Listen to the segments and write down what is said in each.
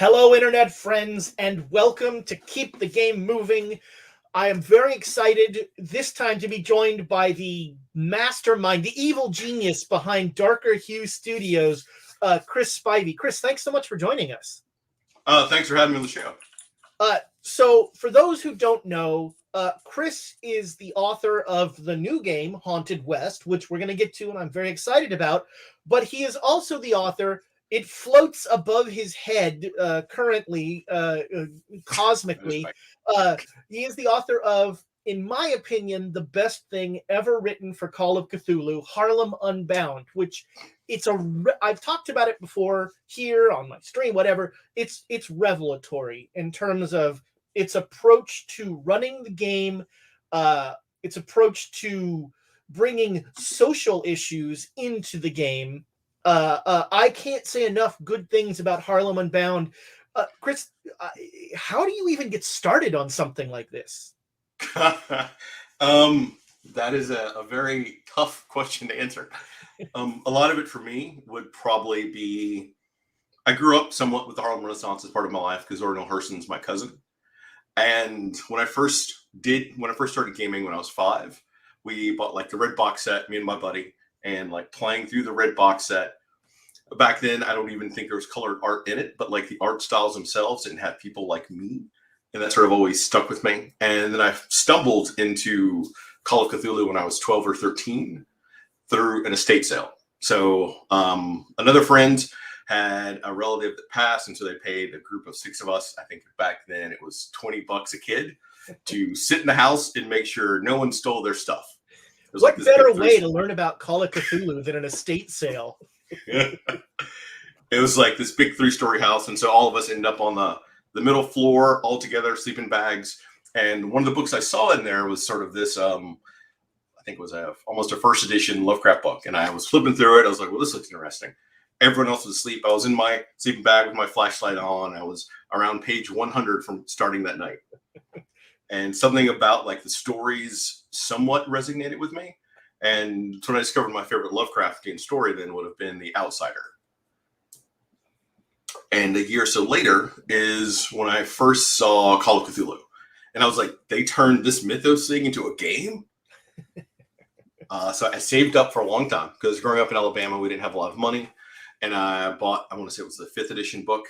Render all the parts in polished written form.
Hello, Internet friends, and welcome to Keep the Game Moving. I am very excited this time to be joined by the mastermind, the evil genius behind Darker Hue Studios, Chris Spivey. Chris, thanks so much for joining us. Thanks for having me on the show. So, for those who don't know, Chris is the author of the new game, Haunted West, which we're going to get to and I'm very excited about. But he is also the author. It floats above his head currently, cosmically. He is the author of, in my opinion, the best thing ever written for Call of Cthulhu, Harlem Unbound, which I've talked about it before here on my stream, whatever. It's revelatory in terms of its approach to running the game, its approach to bringing social issues into the game. I can't say enough good things about Harlem Unbound. Chris, how do you even get started on something like this? That is a very tough question to answer. A lot of it for me would probably be, I grew up somewhat with the Harlem Renaissance as part of my life because Orville Hurston's my cousin. And when I first started gaming when I was 5, we bought like the red box set, me and my buddy, and like playing through the red box set. Back then, I don't even think there was colored art in it, but like the art styles themselves didn't have people like me. And that sort of always stuck with me. And then I stumbled into Call of Cthulhu when I was 12 or 13 through an estate sale. So another friend had a relative that passed, and so they paid a group of 6 of us. I think back then it was $20 a kid to sit in the house and make sure no one stole their stuff. What like better way to learn about Call of Cthulhu than an estate sale? It was like this big 3-story house, and so all of us ended up on the middle floor all together, sleeping bags. And one of the books I saw in there was sort of this, I think it was almost a first edition Lovecraft book. And I was flipping through it. I was like, well, this looks interesting. Everyone else was asleep. I was in my sleeping bag with my flashlight on. I was around page 100 from starting that night. And something about like the stories somewhat resonated with me. And so when I discovered my favorite Lovecraftian story then would have been The Outsider. And a year or so later is when I first saw Call of Cthulhu. And I was like, they turned this mythos thing into a game? So I saved up for a long time because growing up in Alabama, we didn't have a lot of money. And I bought, I want to say it was the 5th edition book.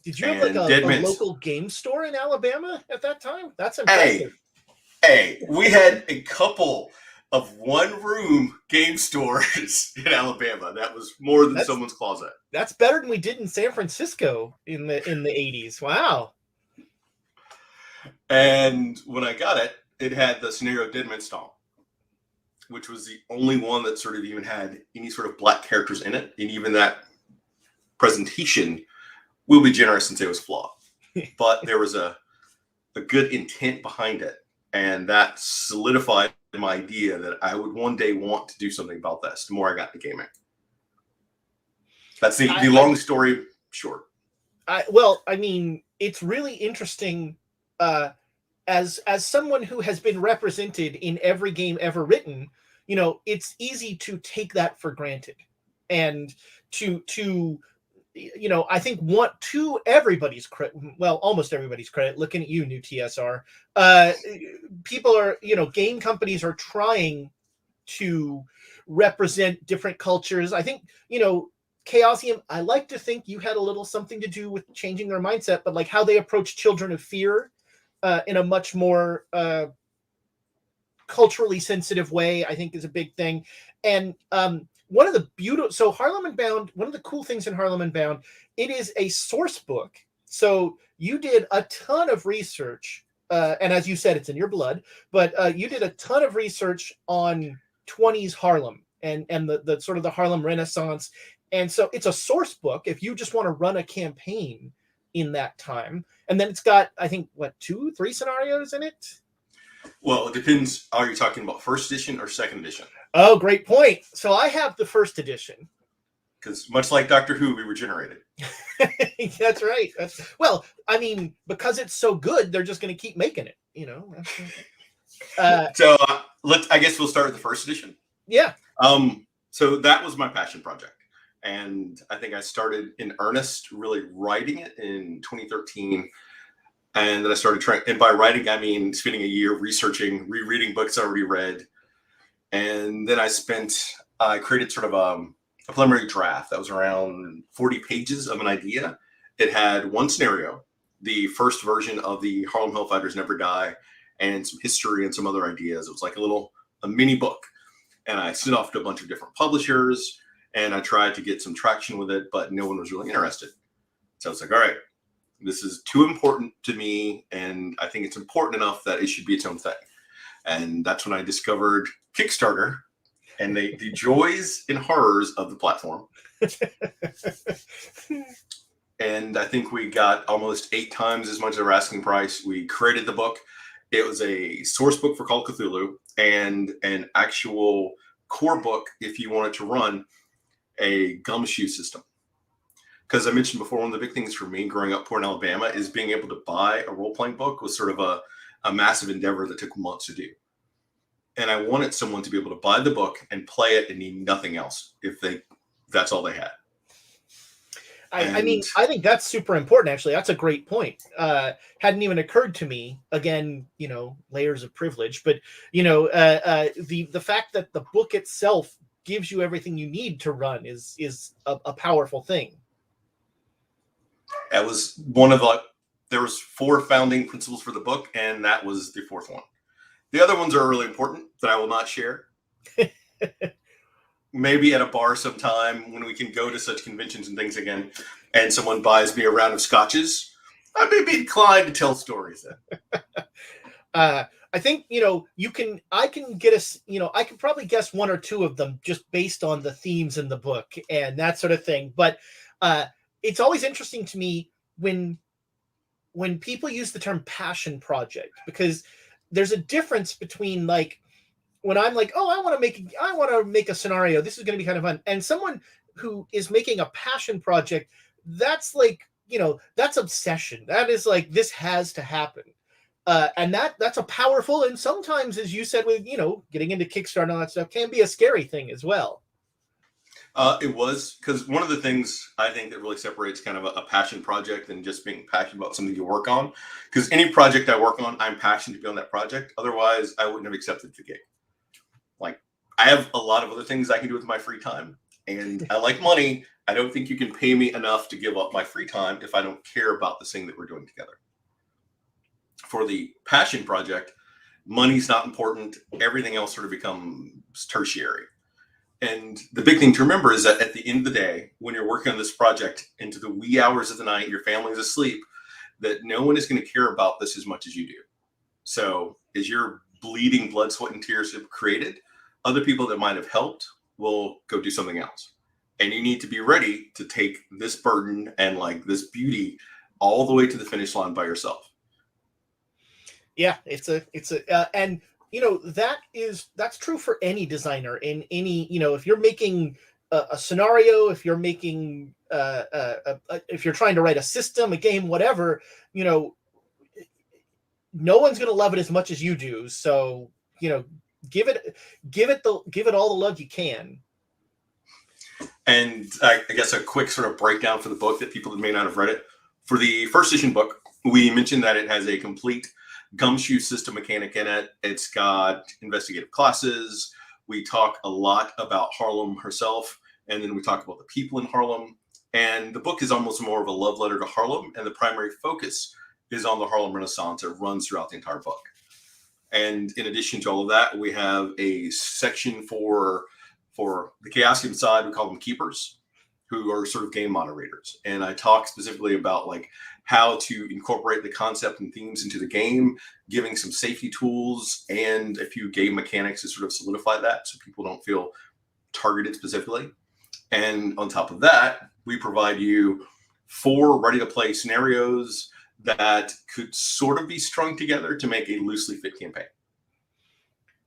Did you have like a local game store in Alabama at that time? That's impressive. Hey, we had a couple of one-room game stores in Alabama. That was more than someone's closet. That's better than we did in San Francisco in the 80s. Wow. And when I got it, it had the scenario Dead Man Stomp, which was the only one that sort of even had any sort of black characters in it. And even that presentation, we'll be generous and say it was flawed. But there was a good intent behind it. And that solidified my idea that I would one day want to do something about this the more I got to gaming. That's the long story short. Well, I mean, it's really interesting as someone who has been represented in every game ever written, you know, it's easy to take that for granted and to you know, I think to everybody's credit, well, almost everybody's credit, looking at you, new TSR, people are, you know, game companies are trying to represent different cultures. I think, you know, Chaosium, I like to think you had a little something to do with changing their mindset, but like how they approach Children of Fear in a much more culturally sensitive way, I think is a big thing. And one of the so Harlem Unbound, one of the cool things in Harlem Unbound, it is a source book. So you did a ton of research, and as you said, it's in your blood, but you did a ton of research on 20s Harlem and the sort of the Harlem Renaissance. And so it's a source book if you just want to run a campaign in that time. And then it's got, I think, 2-3 scenarios in it? Well, it depends. Are you talking about first edition or second edition? Oh, great point. So I have the first edition. Because much like Doctor Who, we regenerated. That's right. Well, I mean, because it's so good, they're just going to keep making it, you know. So I guess we'll start with the first edition. Yeah. So that was my passion project. And I think I started in earnest really writing it in 2013. And then I started trying, and by writing, I mean spending a year researching, rereading books I already read. And then I created sort of a preliminary draft that was around 40 pages of an idea. It had one scenario, the first version of the Harlem Hellfighters Never Die, and some history and some other ideas. It was like a mini book. And I sent off to a bunch of different publishers, and I tried to get some traction with it, but no one was really interested. So I was like, all right, this is too important to me, and I think it's important enough that it should be its own thing. And that's when I discovered Kickstarter and the joys and horrors of the platform. And I think we got almost 8 times as much as our asking price. We created the book. It was a source book for Call of Cthulhu and an actual core book if you wanted to run a gumshoe system. Because I mentioned before, one of the big things for me growing up poor in Alabama is being able to buy a role-playing book was sort of a massive endeavor that took months to do. And I wanted someone to be able to buy the book and play it and need nothing else if that's all they had. I mean, I think that's super important, actually. That's a great point. Hadn't even occurred to me. Again, layers of privilege. But, the fact that the book itself gives you everything you need to run is a powerful thing. That was there was 4 founding principles for the book, and that was the 4th one. The other ones are really important that I will not share. Maybe at a bar sometime when we can go to such conventions and things again, and someone buys me a round of scotches, I may be inclined to tell stories then. I think, I can probably guess 1 or 2 of them just based on the themes in the book and that sort of thing. But it's always interesting to me when people use the term passion project, because there's a difference between like, when I'm like, oh, I want to make a scenario, this is going to be kind of fun, and someone who is making a passion project, that's like, that's obsession. That is like, this has to happen. And that's a powerful, and sometimes, as you said, with, getting into Kickstarter and all that stuff, can be a scary thing as well. It was, because one of the things I think that really separates kind of a passion project and just being passionate about something you work on, because any project I work on, I'm passionate to be on that project. Otherwise, I wouldn't have accepted the gig. Like, I have a lot of other things I can do with my free time, and I like money. I don't think you can pay me enough to give up my free time if I don't care about this thing that we're doing together. For the passion project, money's not important. Everything else sort of becomes tertiary. And the big thing to remember is that at the end of the day, when you're working on this project into the wee hours of the night, your family's asleep, that no one is going to care about this as much as you do. So as your bleeding blood, sweat, and tears have created, other people that might have helped will go do something else. And you need to be ready to take this burden and like this beauty all the way to the finish line by yourself. Yeah, and that's true for any designer in any, if you're making a scenario, if you're making if you're trying to write a system, a game, whatever, no one's going to love it as much as you do. So, give it all the love you can. And I guess a quick sort of breakdown for the book that people that may not have read it. For the first edition book, we mentioned that it has a complete gumshoe system mechanic in it. It's got investigative classes. We talk a lot about Harlem herself, and then we talk about the people in Harlem. And the book is almost more of a love letter to Harlem, and the primary focus is on the Harlem Renaissance. It runs throughout the entire book. And in addition to all of that, we have a section for the Chaosium side. We call them keepers, who are sort of game moderators. And I talk specifically about like how to incorporate the concept and themes into the game, giving some safety tools and a few game mechanics to sort of solidify that so people don't feel targeted specifically. And on top of that, we provide you 4 ready-to-play scenarios that could sort of be strung together to make a loosely fit campaign.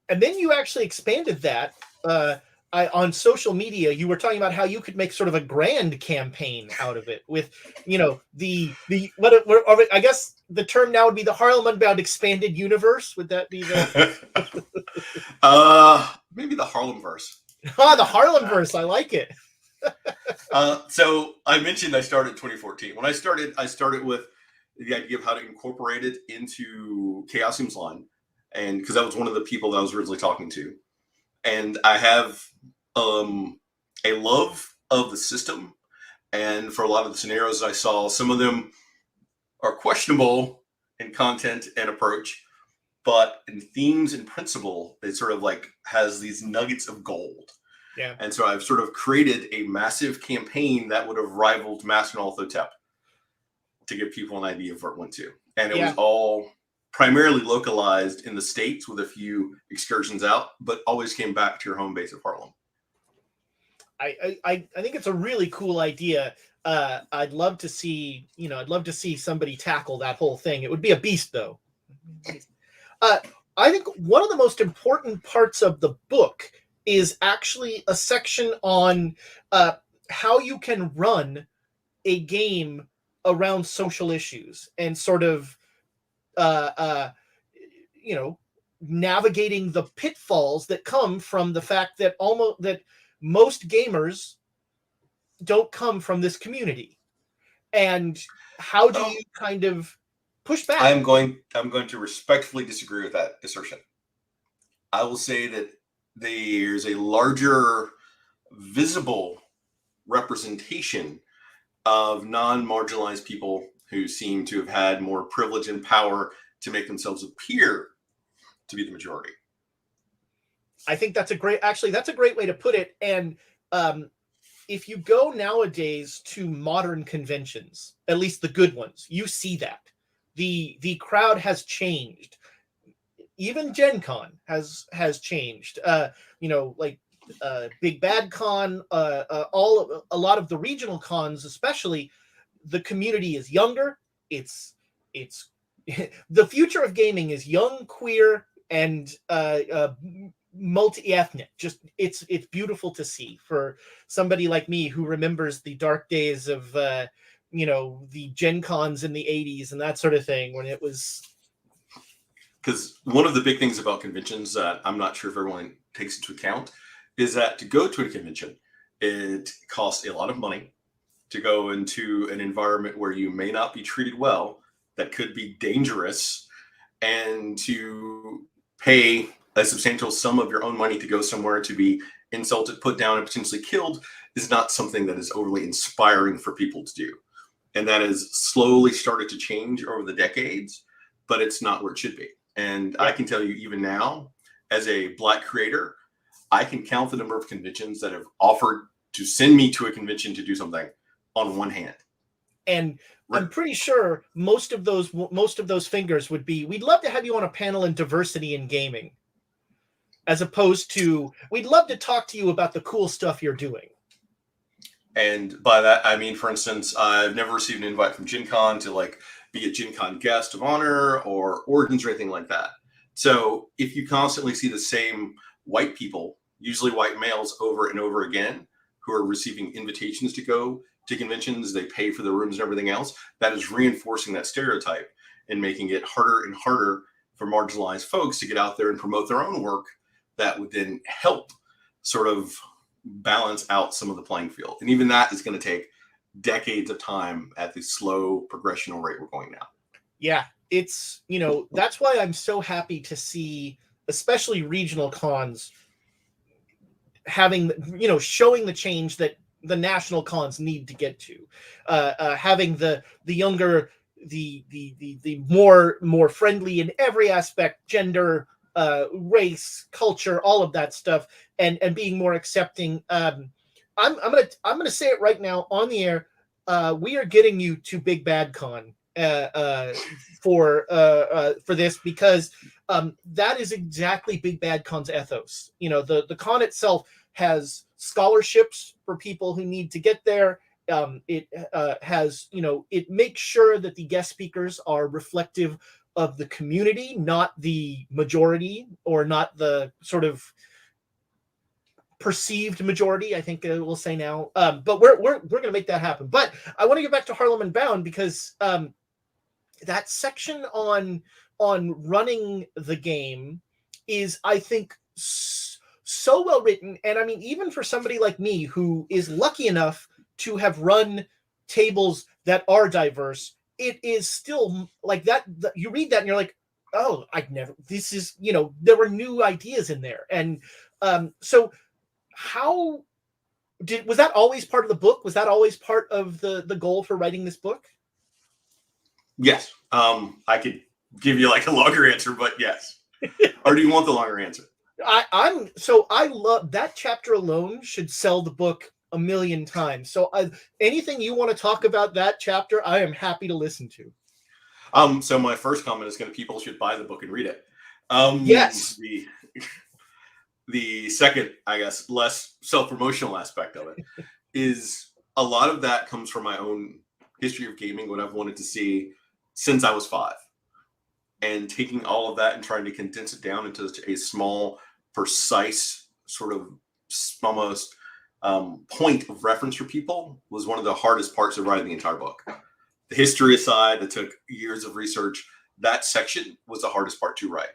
And then you actually expanded that. On social media, you were talking about how you could make sort of a grand campaign out of it with, I guess the term now would be the Harlem Unbound expanded universe. Would that be the? Maybe the Harlemverse. The Harlemverse. I like it. So I mentioned I started in 2014. When I started with the idea of how to incorporate it into Chaosium's line, and because that was one of the people that I was originally talking to, and I have a love of the system, and for a lot of the scenarios I saw, some of them are questionable in content and approach, but in themes and principle, it sort of like has these nuggets of gold. Yeah. And so I've sort of created a massive campaign that would have rivaled Master and Althotep to give people an idea of where it went to. And it was all primarily localized in the States with a few excursions out, but always came back to your home base of Harlem. I think it's a really cool idea. I'd love to see, I'd love to see somebody tackle that whole thing. It would be a beast, though. I think one of the most important parts of the book is actually a section on how you can run a game around social issues and sort of, navigating the pitfalls that come from the fact that most gamers don't come from this community. And how do you kind of push back? I'm going to respectfully disagree with that assertion. I will say that there's a larger visible representation of non-marginalized people who seem to have had more privilege and power to make themselves appear to be the majority. I think that's a great way to put it. And if you go nowadays to modern conventions, at least the good ones, you see that the crowd has changed. Even Gen Con has changed. Big Bad Con, a lot of the regional cons, especially, the community is younger. It's the future of gaming is young, queer, and multi-ethnic. Just it's beautiful to see for somebody like me who remembers the dark days of the Gen Cons in the 80s and that sort of thing, when it was. Because one of the big things about conventions that I'm not sure if everyone takes into account is that to go to a convention, it costs a lot of money to go into an environment where you may not be treated well, that could be dangerous, and to pay a substantial sum of your own money to go somewhere to be insulted, put down, and potentially killed is not something that is overly inspiring for people to do. And that has slowly started to change over the decades, but it's not where it should be. And I can tell you, even now, as a Black creator, I can count the number of conventions that have offered to send me to a convention to do something on one hand. And I'm pretty sure most of those fingers would be, we'd love to have you on a panel in diversity in gaming, as opposed to, we'd love to talk to you about the cool stuff you're doing. And by that, I mean, for instance, I've never received an invite from Gen Con to be a Gen Con guest of honor or Origins or anything like that. So if you constantly see the same white people, usually white males, over and over again, who are receiving invitations to go to conventions, they pay for the rooms and everything else, that is reinforcing that stereotype and making it harder and harder for marginalized folks to get out there and promote their own work that would then help sort of balance out some of the playing field. And even that is going to take decades of time at the slow progressional rate we're going now. Yeah, it's, that's why I'm so happy to see, especially regional cons, having, showing the change that the national cons need to get to, having the younger, the more friendly in every aspect, gender, race, culture, all of that stuff, and being more accepting. I'm gonna say it right now on the air. We are getting you to Big Bad Con for this, because that is exactly Big Bad Con's ethos. The con itself has scholarships for people who need to get there. It has, it makes sure that the guest speakers are reflective of the community, not the majority, or not the sort of perceived majority, I think we'll say now. But we're going to make that happen. But I want to get back to Harlem Unbound, because that section on running the game is, I think, so well written. And I mean, even for somebody like me who is lucky enough to have run tables that are diverse, it is still like that. You read that and you're like, oh, I'd never, this is, there were new ideas in there. And so how was that always part of the book? Was that always part of the goal for writing this book? Yes. I could give you like a longer answer, but yes. Or do you want the longer answer? I love that chapter alone should sell the book a million times. So anything you want to talk about that chapter, I am happy to listen to. So my first comment is people should buy the book and read it. Yes. The second, I guess, less self-promotional aspect of it is a lot of that comes from my own history of gaming, what I've wanted to see since I was 5. And taking all of that and trying to condense it down into a small, precise sort of almost point of reference for people was one of the hardest parts of writing the entire book. The history aside, that took years of research, that section was the hardest part to write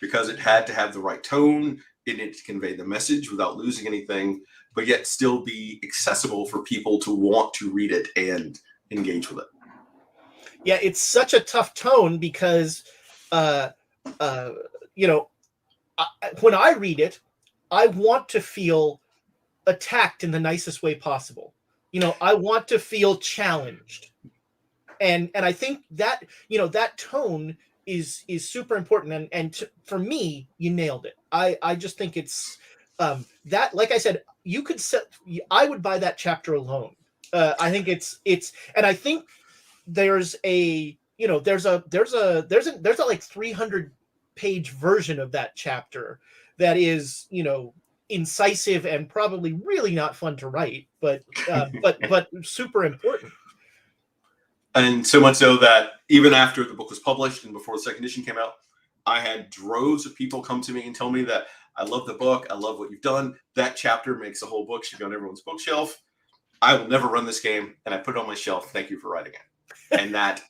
because it had to have the right tone. It needed to convey the message without losing anything, but yet still be accessible for people to want to read it and engage with it. Yeah, it's such a tough tone because, when I read it, I want to feel attacked in the nicest way possible. I want to feel challenged. And I think that, that tone is super important. And for me, you nailed it. I just think it's that, like I said, I would buy that chapter alone. I think it's, and I think there's a like 300-page version of that chapter that is, incisive and probably really not fun to write, but super important. And so much so that even after the book was published and before the second edition came out, I had droves of people come to me and tell me that I love the book. I love what you've done. That chapter makes the whole book should be on everyone's bookshelf. I will never run this game. And I put it on my shelf. Thank you for writing it. And that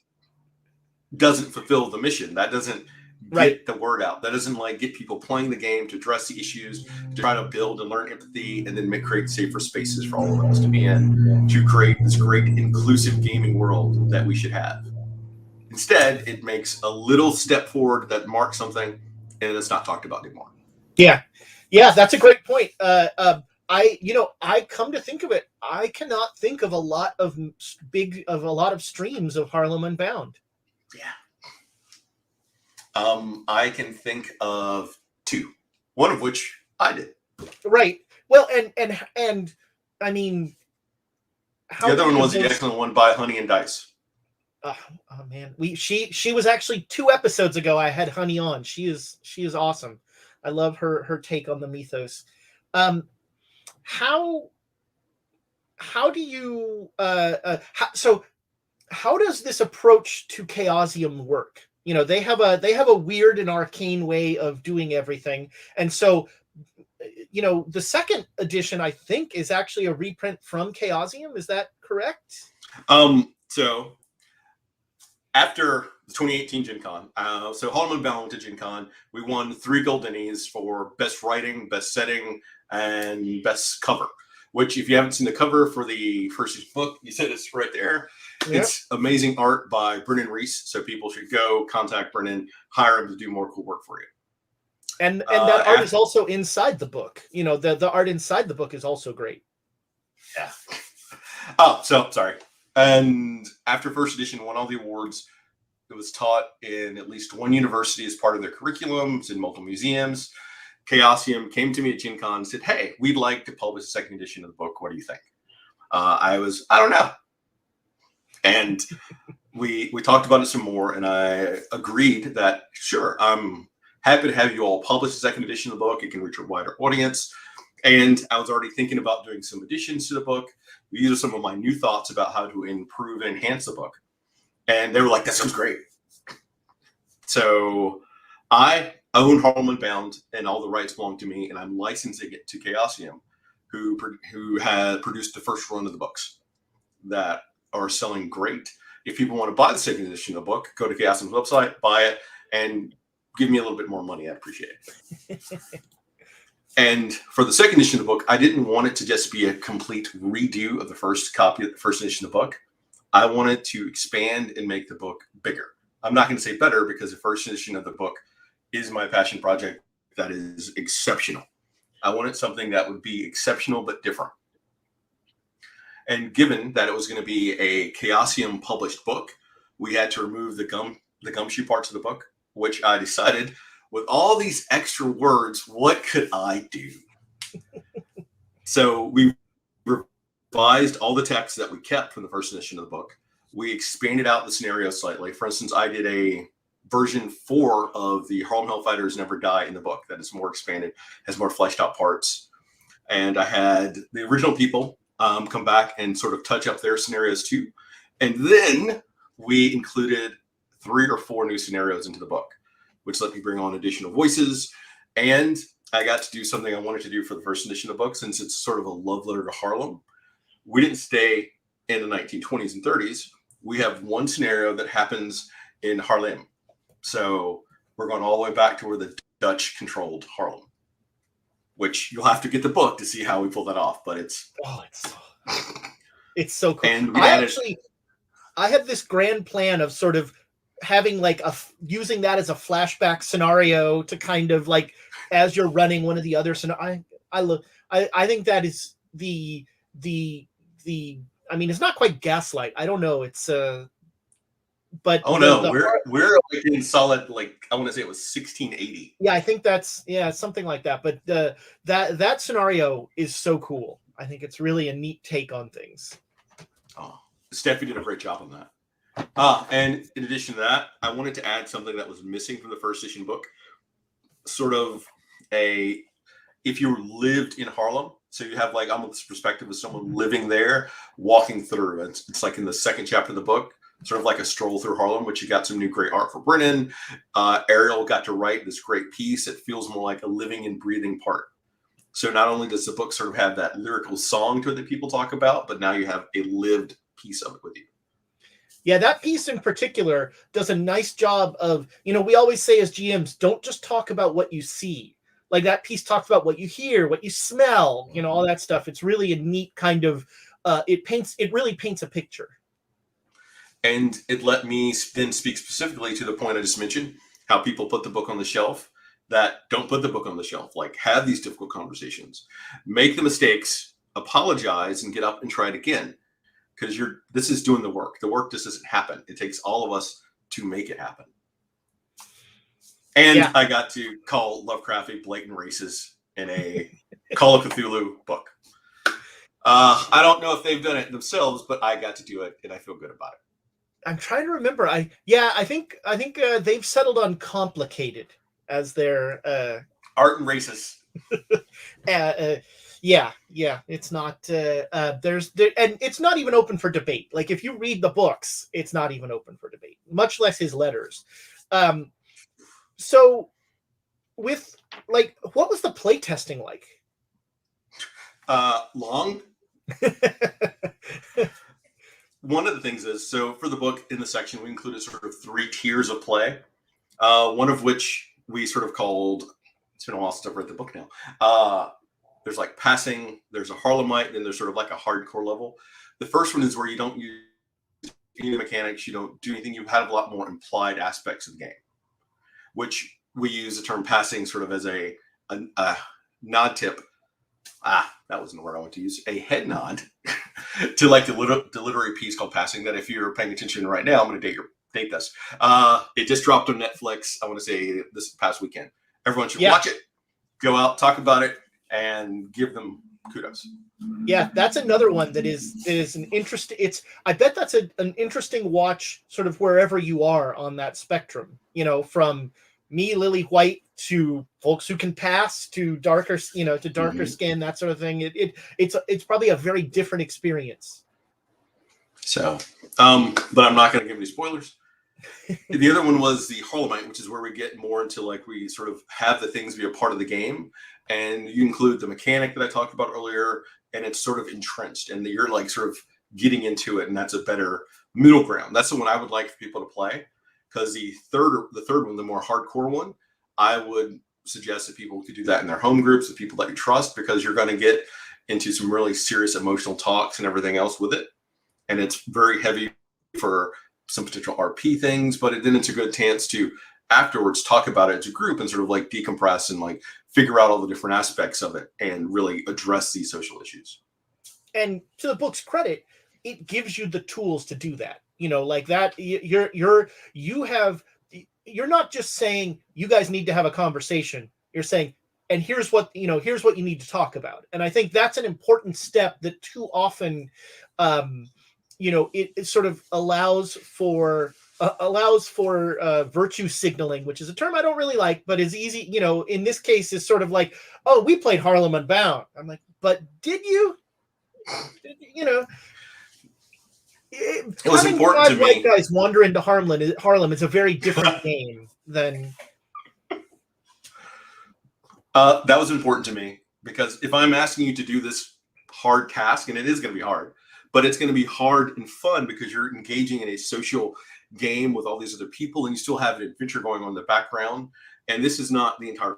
doesn't fulfill the mission. That doesn't get the word out. That doesn't get people playing the game to address the issues, to try to build and learn empathy, and then create safer spaces for all of us to be in, to create this great inclusive gaming world that we should have. Instead, it makes a little step forward that marks something, and it's not talked about anymore. Yeah, that's a great point. I come to think of it, I cannot think of a lot of streams of Harlem Unbound. Yeah. I can think of 2, one of which I did. Right. Well, and I mean, the other one was the excellent one by Honey and Dice. Oh man, she was actually 2 episodes ago. I had Honey on. She is awesome. I love her take on the mythos. How do you how does this approach to Chaosium work? They have a weird and arcane way of doing everything. And so, the second edition, I think, is actually a reprint from Chaosium. Is that correct? So after the 2018 Gen Con, so Harlem Unbound went to Gen Con, we won 3 gold Ennies for best writing, best setting, and best cover. Which, if you haven't seen the cover for the first book, you said it's right there. Yep. It's amazing art by Brennan Reese, so people should go contact Brennan, hire him to do more cool work for you. And that art is also inside the book. The art inside the book is also great. Yeah. Oh, so sorry. And after first edition won all the awards, it was taught in at least one university as part of their curriculum. It's in multiple museums. Chaosium came to me at Gen Con and said, "Hey, we'd like to publish a second edition of the book. What do you think?" I don't know. And we talked about it some more, and I agreed that, sure, I'm happy to have you all publish the second edition of the book. It can reach a wider audience. And I was already thinking about doing some additions to the book. These are some of my new thoughts about how to improve and enhance the book. And they were like, that sounds great. So I own Harlem Unbound, and all the rights belong to me, and I'm licensing it to Chaosium, who had produced the first run of the books that are selling great. If people want to buy the second edition of the book, go to Chaosium's website, buy it, and give me a little bit more money. I'd appreciate it. And for the second edition of the book, I didn't want it to just be a complete redo of the first copy of the first edition of the book. I wanted to expand and make the book bigger. I'm not going to say better because the first edition of the book is my passion project that is exceptional. I wanted something that would be exceptional but different. And given that it was going to be a Chaosium published book, we had to remove the gumshoe parts of the book, which I decided, with all these extra words, what could I do? So we revised all the text that we kept from the first edition of the book. We expanded out the scenario slightly. For instance, I did a version 4 of the Harlem Hellfighters Never Die in the book that is more expanded, has more fleshed out parts. And I had the original people come back and sort of touch up their scenarios too. And then we included 3 or 4 new scenarios into the book, which let me bring on additional voices. And I got to do something I wanted to do for the first edition of the book, since it's sort of a love letter to Harlem. We didn't stay in the 1920s and 30s. We have one scenario that happens in Harlem. So we're going all the way back to where the Dutch controlled Harlem, which you'll have to get the book to see how we pull that off. But it's so cool. And I have this grand plan of sort of having like using that as a flashback scenario to kind of like as you're running one of the other scenarios. I think that is the I mean, it's not quite gaslight. I don't know. It's but we're like in solid, like I want to say it was 1680. Yeah, I think that's something like that. But that scenario is so cool. I think it's really a neat take on things. Oh, Steffi did a great job on that. And in addition to that, I wanted to add something that was missing from the first edition book. Sort of if you lived in Harlem, so you have like almost this perspective of someone living there, walking through. It's like in the second chapter of the book, sort of like a stroll through Harlem, which you got some new great art for Brennan. Ariel got to write this great piece. It feels more like a living and breathing part. So not only does the book sort of have that lyrical song to it that people talk about, but now you have a lived piece of it with you. Yeah, that piece in particular does a nice job of, we always say as GMs, don't just talk about what you see. Like that piece talks about what you hear, what you smell, all that stuff. It's really a neat kind of, it really paints a picture. And it let me then speak specifically to the point I just mentioned, how people put the book on the shelf that don't put the book on the shelf, like have these difficult conversations, make the mistakes, apologize, and get up and try it again. Because this is doing the work. The work just doesn't happen. It takes all of us to make it happen. And I got to call Lovecraft a blatant racist in a Call of Cthulhu book. I don't know if they've done it themselves, but I got to do it, and I feel good about it. I'm trying to remember. I think they've settled on complicated as their art and racist. Yeah, it's not. And it's not even open for debate. Like if you read the books, it's not even open for debate, much less his letters. So, with like, what was the play testing like? Long. One of the things is, so for the book in the section, we included sort of 3 tiers of play. One of which we sort of called. It's been a while since I've read the book now. There's like passing, there's a Harlemite, and then there's sort of like a hardcore level. The first one is where you don't use any mechanics, you don't do anything, you have a lot more implied aspects of the game, which we use the term passing sort of as a nod tip. That wasn't the word I want to use. A head nod to like the literary piece called Passing that if you're paying attention right now, I'm going to date this. It just dropped on Netflix, I want to say this past weekend. Everyone should watch it, go out, talk about it, and give them kudos. Yeah, that's another one that is an interesting. I bet that's an interesting watch, sort of wherever you are on that spectrum. From me, Lily White, to folks who can pass, to darker, to darker skin, that sort of thing. It's probably a very different experience. So, but I'm not going to give any spoilers. The other one was the Harlemite, which is where we get more into like we sort of have the things be a part of the game, and you include the mechanic that I talked about earlier, and it's sort of entrenched, and you're like sort of getting into it, and that's a better middle ground. That's the one I would like for people to play, because the third one, the more hardcore one, I would suggest that people could do that in their home groups with people that you trust, because you're going to get into some really serious emotional talks and everything else with it. And it's very heavy for some potential RP things, but then it's a good chance to afterwards talk about it as a group and sort of like decompress and like figure out all the different aspects of it and really address these social issues. And to the book's credit, it gives you the tools to do that. Like that, you're not just saying you guys need to have a conversation. You're saying, and here's what you need to talk about. And I think that's an important step that too often, it sort of allows for virtue signaling, which is a term I don't really like, but is easy. In this case, is sort of like, oh, we played Harlem Unbound. I'm like, but did you? It was important to me. White guys wander into Harlem is a very different game than. That was important to me, because if I'm asking you to do this hard task, and it is going to be hard, but it's going to be hard and fun because you're engaging in a social game with all these other people, and you still have an adventure going on in the background. And this is not the entire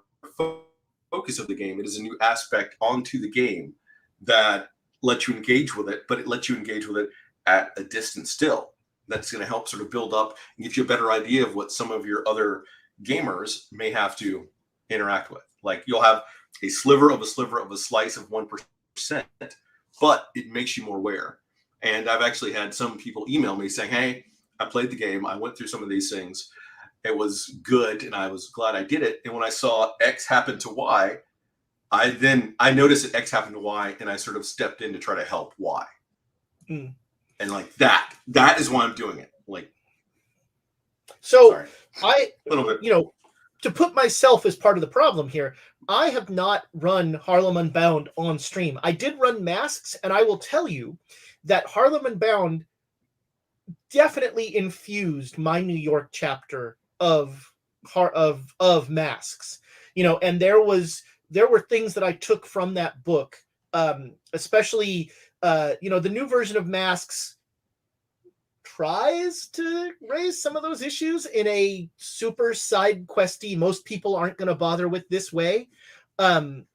focus of the game. It is a new aspect onto the game that lets you engage with it, but it lets you engage with it at a distance still. That's going to help sort of build up and give you a better idea of what some of your other gamers may have to interact with. Like, you'll have a sliver of a slice of 1%, but it makes you more aware. And I've actually had some people email me saying, hey, I played the game. I went through some of these things. It was good, and I was glad I did it. And when I saw X happen to Y, I noticed that X happened to Y, and I sort of stepped in to try to help Y. Mm. And like that is why I'm doing it. Like, so sorry. I, a little bit, to put myself as part of the problem here, I have not run Harlem Unbound on stream. I did run Masks, and I will tell you that Harlem Unbound definitely infused my New York chapter of Masks. And there were things that I took from that book, especially the new version of Masks tries to raise some of those issues in a super side questy, most people aren't going to bother with this way. But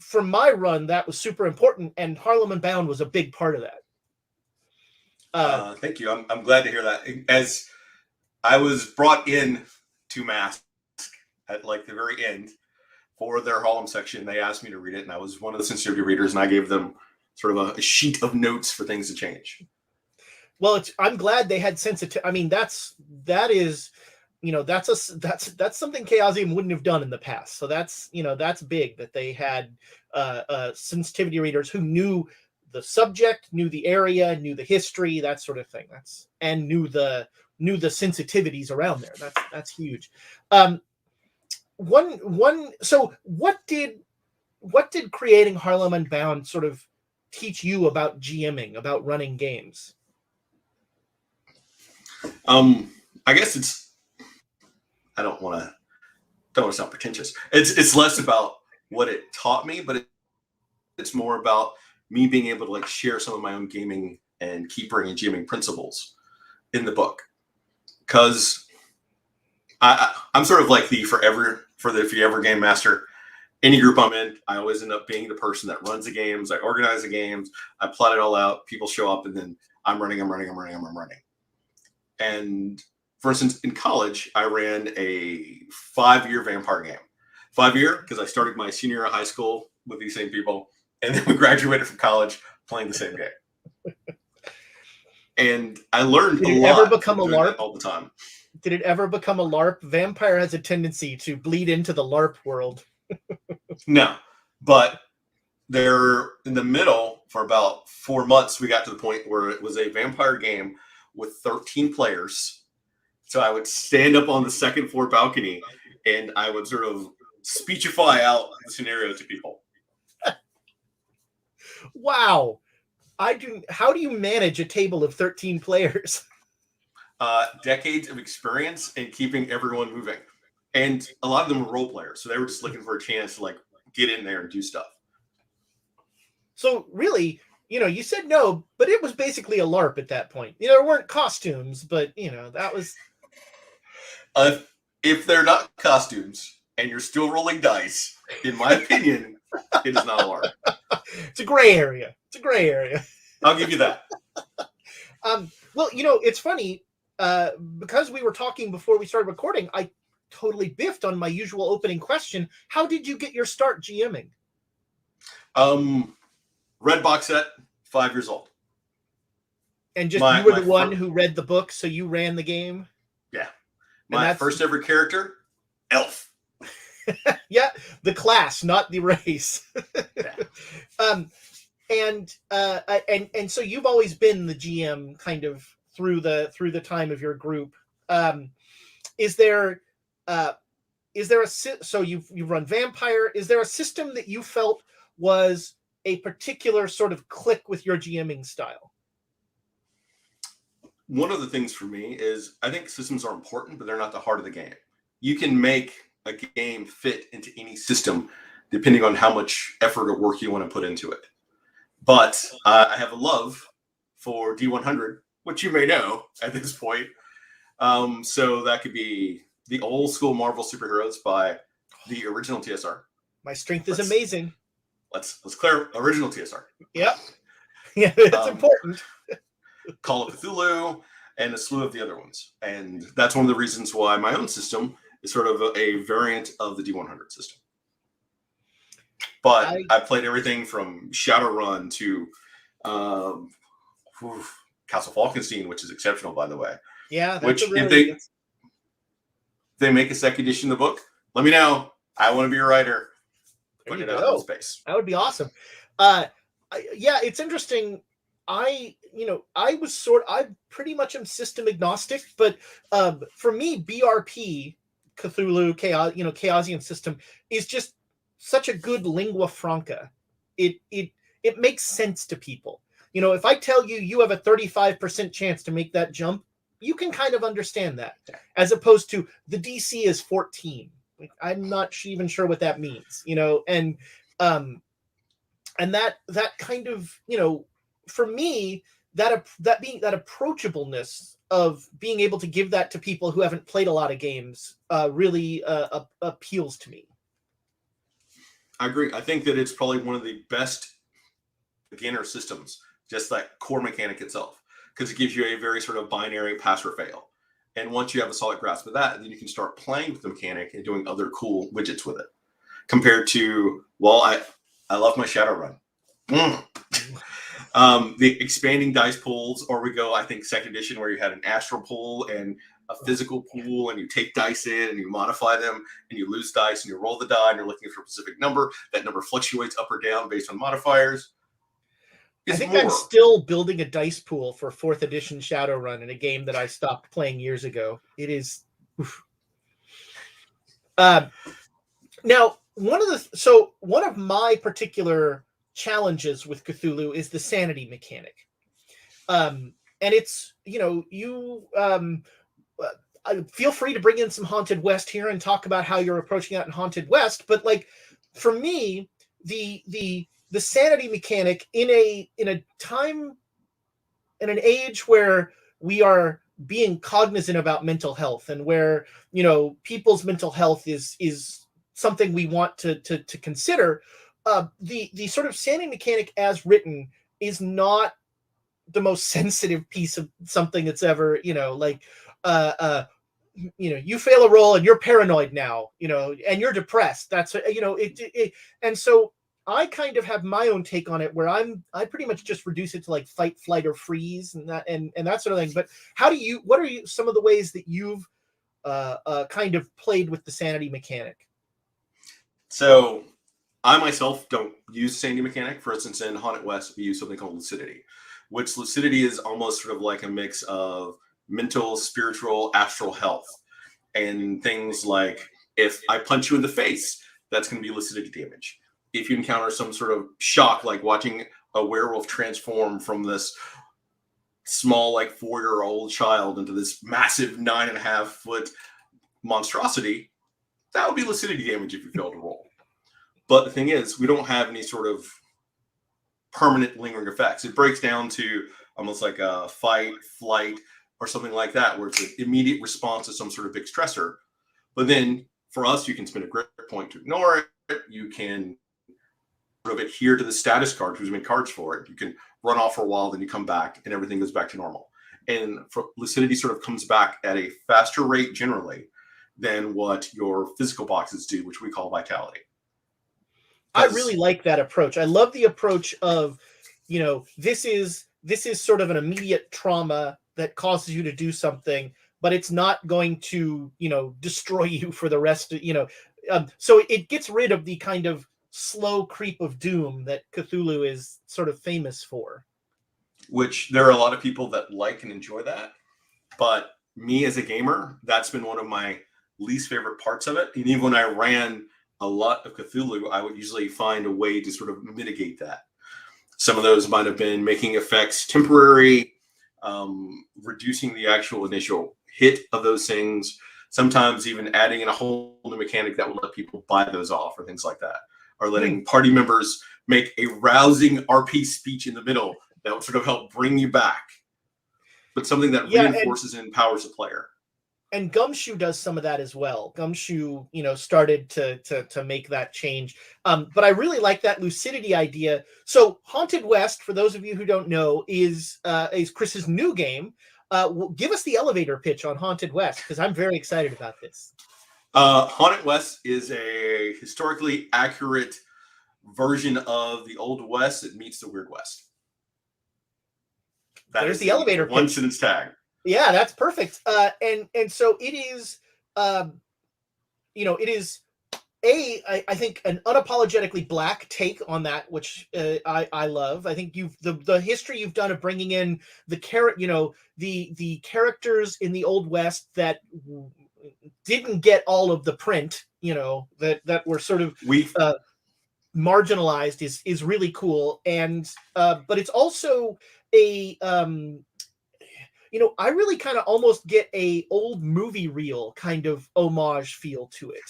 for my run, that was super important, and Harlem Unbound was a big part of that. Thank you. I'm glad to hear that. As I was brought in to Mask at like the very end for their Harlem section, they asked me to read it, and I was one of the sensitivity readers, and I gave them sort of a sheet of notes for things to change. Well, I'm glad they had sensitivity. I mean, that's something Chaosium wouldn't have done in the past. So that's big that they had sensitivity readers who knew the subject, knew the area, knew the history, that sort of thing. And knew the sensitivities around there. That's huge. So what did creating Harlem Unbound sort of teach you about GMing, about running games? I guess I don't want to sound pretentious. It's less about what it taught me, but it's more about me being able to like share some of my own gaming and keepering and GMing principles in the book. Because I'm sort of like the if you ever game master. Any group I'm in, I always end up being the person that runs the games. I organize the games. I plot it all out. People show up, and then I'm running. And for instance, in college, I ran a 5-year vampire game. 5-year because I started my senior year of high school with these same people, and then we graduated from college playing the same game. And I learned a lot. Did it ever become a LARP all the time? Did it ever become a LARP? Vampire has a tendency to bleed into the LARP world. No, but they're in the middle for about 4 months. We got to the point where it was a vampire game with 13 players. So I would stand up on the second floor balcony and I would sort of speechify out the scenario to people. Wow. How do you manage a table of 13 players? Decades of experience in keeping everyone moving. And a lot of them were role players. So they were just looking for a chance to like get in there and do stuff. So really, you said no, but it was basically a LARP at that point. There weren't costumes, but that was. if they're not costumes and you're still rolling dice, in my opinion, it is not a LARP. It's a gray area. It's a gray area. I'll give you that. Well, it's funny because we were talking before we started recording. I totally biffed on my usual opening question. How did you get your start GMing? Red box set, 5 years old. And just you were the one who read the book, so you ran the game? Yeah. My first ever character, elf. Yeah, the class, not the race. Yeah. And so you've always been the GM kind of through the time of your group. Is there so you've run Vampire? Is there a system that you felt was a particular sort of click with your GMing style? One of the things for me is I think systems are important, but they're not the heart of the game. You can make a game fit into any system depending on how much effort or work you want to put into it. But I have a love for D100, which you may know at this point. So that could be the old school Marvel superheroes by the original TSR. My strength is amazing. Let's clear original TSR. Yep. Yeah, it's important. Call of Cthulhu, and a slew of the other ones. And that's one of the reasons why my own system is sort of a variant of the D100 system. But I played everything from Shadowrun to Castle Falkenstein, which is exceptional, by the way. Yeah, that's if they make a second edition of the book, let me know. I want to be a writer. Put it out in space. That would be awesome. Yeah, it's interesting. I'm pretty much am system agnostic, but for me, BRP, Cthulhu, Chaosium system is just such a good lingua franca. It makes sense to people. If I tell you have a 35% chance to make that jump, you can kind of understand that, as opposed to the DC is 14. I'm not even sure what that means, and that kind of, for me, that approachableness of being able to give that to people who haven't played a lot of games really appeals to me. I agree. I think that it's probably one of the best beginner systems, just that core mechanic itself, because it gives you a very sort of binary pass or fail. And once you have a solid grasp of that, then you can start playing with the mechanic and doing other cool widgets with it. Compared to, I love my Shadowrun. The expanding dice pools, or we go, I think, second edition, where you had an astral pool and a physical pool, and you take dice in and you modify them, and you lose dice and you roll the die and you're looking for a specific number. That number fluctuates up or down based on modifiers. I think I'm still building a dice pool for 4th edition Shadowrun in a game that I stopped playing years ago. It is. Now, one of my particular challenges with Cthulhu is the sanity mechanic. And it's, feel free to bring in some Haunted West here and talk about how you're approaching that in Haunted West. But for me, the sanity mechanic in a time, in an age where we are being cognizant about mental health, and where, people's mental health is something we want to consider, the sort of sanity mechanic as written is not the most sensitive piece of something that's ever, you fail a roll and you're paranoid now, and you're depressed. That's, and so I kind of have my own take on it, where I pretty much just reduce it to like fight, flight, or freeze, and that sort of thing. But what are some of the ways that you've kind of played with the sanity mechanic? So I myself don't use sanity mechanic. For instance, in Haunted West, we use something called lucidity, which lucidity is almost sort of like a mix of mental, spiritual, astral health. And things like, if I punch you in the face, that's going to be lucidity damage. If you encounter some sort of shock, like watching a werewolf transform from this small, 4-year-old child into this massive 9.5-foot monstrosity, that would be lucidity damage if you fail to roll. But the thing is, we don't have any sort of permanent lingering effects. It breaks down to almost like a fight, flight, or something like that, where it's an immediate response to some sort of big stressor. But then for us, you can spend a grit point to ignore it. You can sort of adhere to the status card because there's been cards for it. You can run off for a while, then you come back, and everything goes back to normal. And lucidity sort of comes back at a faster rate generally than what your physical boxes do, which we call vitality. I really like that approach. I love the approach of, this is sort of an immediate trauma that causes you to do something, but it's not going to, destroy you for the rest of, so it gets rid of the kind of slow creep of doom that Cthulhu is sort of famous for. Which there are a lot of people that like and enjoy that. But me as a gamer, that's been one of my least favorite parts of it. And even when I ran a lot of Cthulhu, I would usually find a way to sort of mitigate that. Some of those might have been making effects temporary, reducing the actual initial hit of those things, sometimes even adding in a whole new mechanic that will let people buy those off or things like that, or letting party members make a rousing RP speech in the middle that would sort of help bring you back, but something that reinforces and empowers the player. And Gumshoe does some of that as well. Gumshoe, started to make that change. But I really like that lucidity idea. So Haunted West, for those of you who don't know, is Chris's new game. Give us the elevator pitch on Haunted West, because I'm very excited about this. Haunted West is a historically accurate version of the Old West that meets the Weird West. There's the elevator pitch. One sentence tag. Yeah, that's perfect. And so it is, it is I think an unapologetically Black take on that, which I love. I think the history you've done of bringing in the characters in the Old West that didn't get all of the print, that were sort of marginalized is really cool. And but it's also a I really kind of almost get a old movie reel kind of homage feel to it.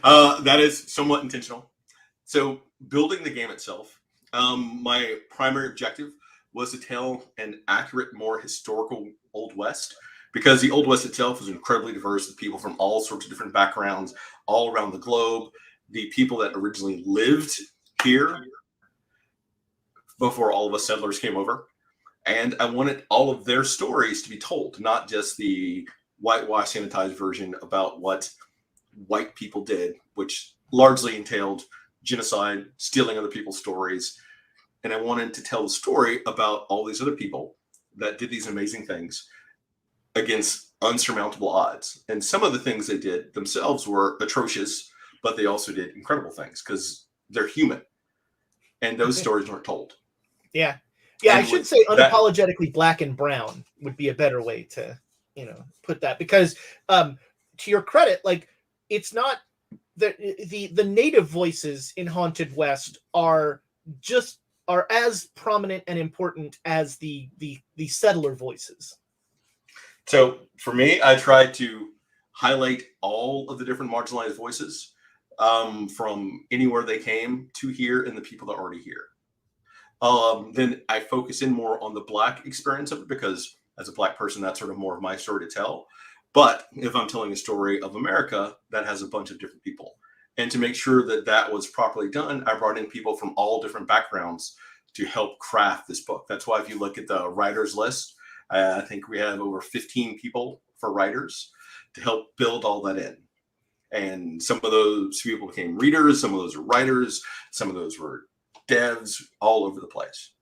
That is somewhat intentional. So building the game itself, my primary objective was to tell an accurate, more historical Old West, because the Old West itself is incredibly diverse with people from all sorts of different backgrounds all around the globe. The people that originally lived here before all of us settlers came over. And I wanted all of their stories to be told, not just the whitewash sanitized version about what white people did, which largely entailed genocide, stealing other people's stories. And I wanted to tell the story about all these other people that did these amazing things against unsurmountable odds. And some of the things they did themselves were atrocious, but they also did incredible things because they're human. And those stories weren't told. Yeah. Yeah, I should say unapologetically Black and brown would be a better way to, put that, because to your credit, like, it's not the native voices in Haunted West are as prominent and important as the settler voices. So for me, I tried to highlight all of the different marginalized voices from anywhere they came to here and the people that are already here. Then I focus in more on the Black experience of it, because as a Black person, that's sort of more of my story to tell. But if I'm telling a story of America, that has a bunch of different people. And to make sure that that was properly done, I brought in people from all different backgrounds to help craft this book. That's why if you look at the writers list, I think we have over 15 people for writers to help build all that in. And some of those people became readers, some of those are writers, some of those were devs, all over the place.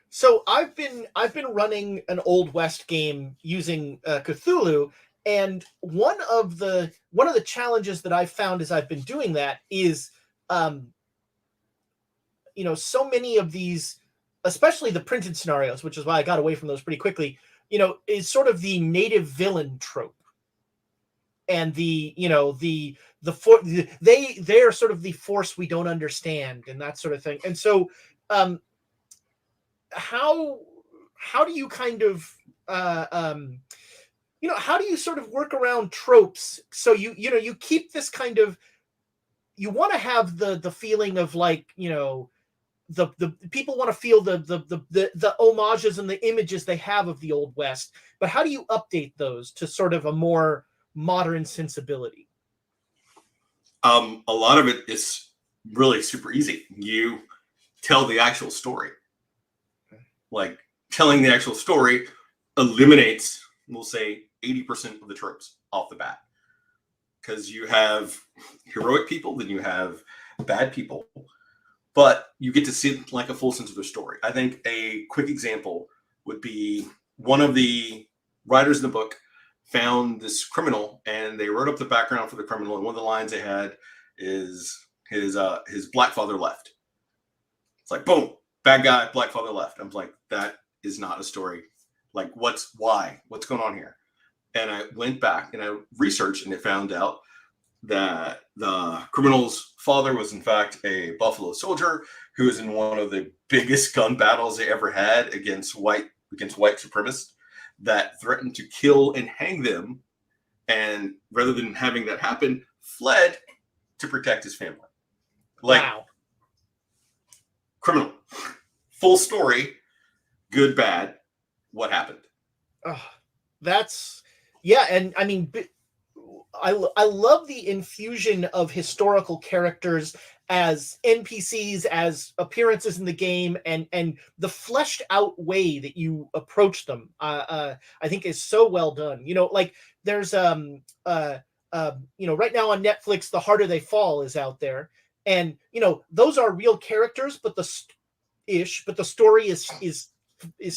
So I've been running an Old West game using Cthulhu, and one of the challenges that I've found as I've been doing that is, so many of these, especially the printed scenarios, which is why I got away from those pretty quickly, is sort of the native villain trope, and they are sort of the force we don't understand and that sort of thing. And so, how do you kind of how do you sort of work around tropes so you keep this kind of, you want to have the feeling of, like, the people want to feel the homages and the images they have of the Old West, but how do you update those to sort of a more modern sensibility? A lot of it is really super easy. You tell the actual story. Like, telling the actual story eliminates, we'll say, 80% of the tropes off the bat. Because you have heroic people, then you have bad people, but you get to see like a full sense of their story. I think a quick example would be one of the writers in the book found this criminal, and they wrote up the background for the criminal, and one of the lines they had is his black father left. It's like, boom, bad guy, black father left. I'm like, that is not a story. Like, what's going on here? And I went back and I researched, and I found out that the criminal's father was in fact a Buffalo Soldier who was in one of the biggest gun battles they ever had against white supremacists that threatened to kill and hang them. And rather than having that happen, fled to protect his family. Like, wow. Criminal, full story, good, bad, what happened? That's, yeah. And I mean, I love the infusion of historical characters as NPCs, as appearances in the game, and the fleshed out way that you approach them. I think is so well done. You know, like there's you know, right now on Netflix, The Harder They Fall is out there, and you know those are real characters, but the story is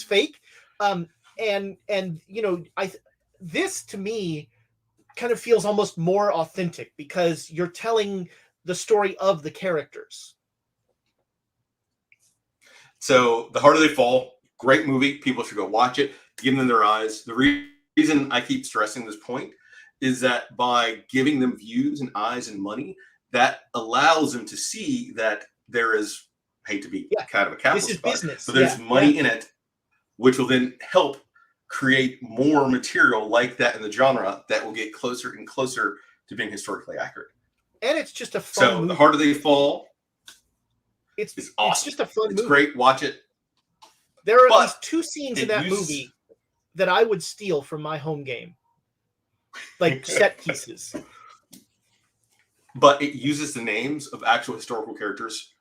fake. And you know, this to me kind of feels almost more authentic because you're telling the story of the characters. So The Harder They Fall, great movie. People should go watch it, give them their eyes. The reason I keep stressing this point is that by giving them views and eyes and money, that allows them to see that there is, I hate to be kind of a capitalist, this is business, but there's money in it, which will then help create more material like that in the genre that will get closer and closer to being historically accurate. And it's just a fun movie. The Harder They Fall, it's awesome. It's just a fun movie. It's great. Watch it. There are at least 2 scenes in that movie that I would steal from my home game, like set pieces. But it uses the names of actual historical characters,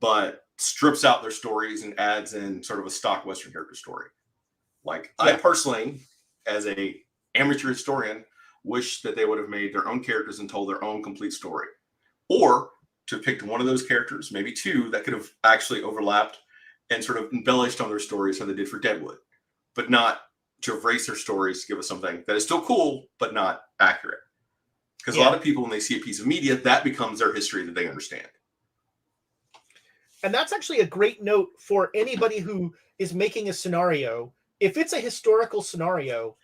but strips out their stories and adds in sort of a stock Western character story. Like, I personally, as a amateur historian, wish that they would have made their own characters and told their own complete story. Or to pick one of those characters, maybe 2, that could have actually overlapped and sort of embellished on their stories how they did for Deadwood. But not to erase their stories to give us something that is still cool, but not accurate. Because a lot of people, when they see a piece of media, that becomes their history that they understand. And that's actually a great note for anybody who is making a scenario. If it's a historical scenario,